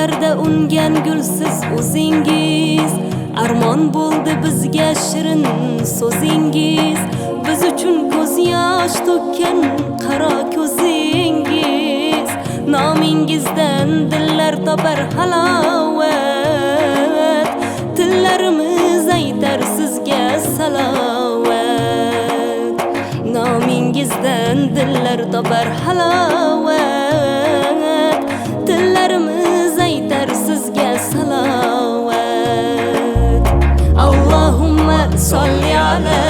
Bahorlarda ungan gulsiz o'zingiz, armon bo'ldi bizga shirin so'zingiz. Biz uchun ko'z yosh to'kkan qaro ko'zingiz, nomingizdan dillar topar halovat. Tillarimiz aytar sizga salovat, nomingizdan dillar topar halovat. Tillarimiz aytar sizga salovat. Allahumma solli ala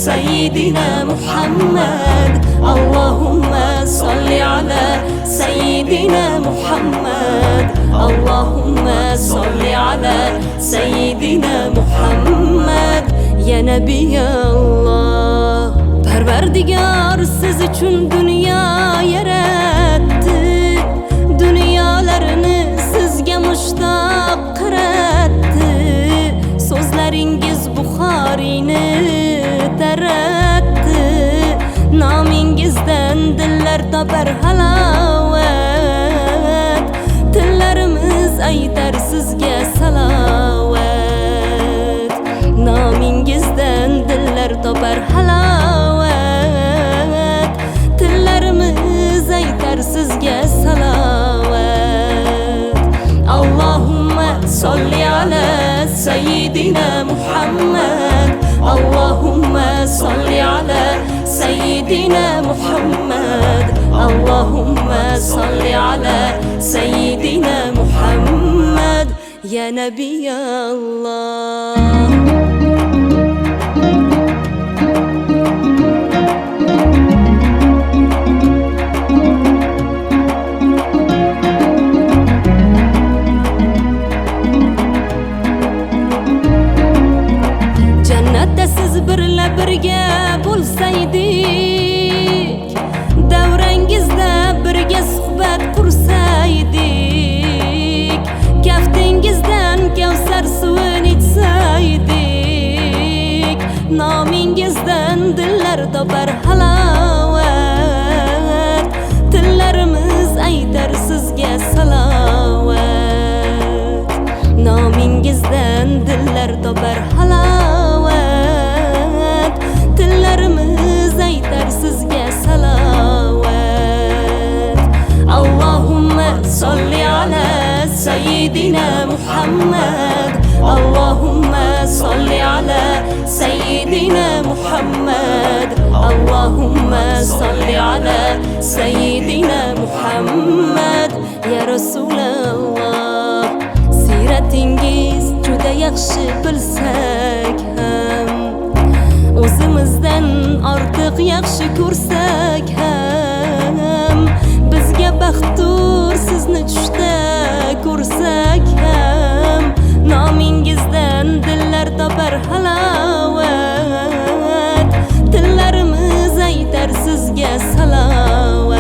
sayyidina Muhammad. Allahumma solli ala sayyidina Muhammad. Allahumma solli ala sayyidina Muhammad. Ya Nabiy Allah, Parvardigor siz uchun dunyo yaratdi. Dunyolarni sizga mushtoq qaratdi. So'zlaringiz Buxoriyni taratdi. Nomingizdan dillar topar halovat. Tillarimiz aytar sizga salovat. Nomingizdan dillar topar halovat. Tillarimiz aytar sizga salovat. Allahumma solli ala sayyidina Muhammad. Allahumma solli ala sayyidina Muhammad. Allahumma solli ala sayyidina Muhammad. Ya Nabiy Allah. Siz birla birga bo'lsaydik, davrangizda birga suhbat qursaydik, kaftingizdan kavsar suvini ichsaydik, nomingizdan dillar topar halovat. Tillarimiz aytar sizga salovat. Nomingizdan dillar topar halovat. Tillarimiz aytar sizga salovat. Allahumma solli ala sayyidina Muhammad. Allahumma solli ala sayyidina Muhammad. Allahumma solli ala sayyidina Muhammad. Ya Rasulullah, siratingiz juda yaxshi bilsak ham, o'zimizdan ortiq yaxshi ko'rsak ham, bizga baxtdur sizni tushda ko'rsak ham, nomingizdan dillar topar halovat. Tillarimiz aytar sizga salovat.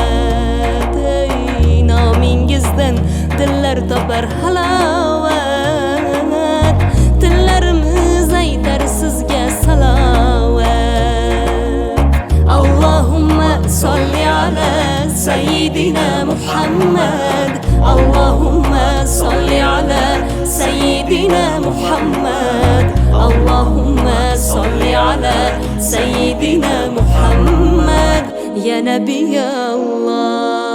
Nomingizdan dillar topar halovat. Tillarimiz aytar sizga salovat. Allahumma solli ala sayyidina Muhammad. Allahumma solli ala sayyidina Muhammad. Allahumma solli ala sayyidina Muhammad. Ya Nabiy Allah.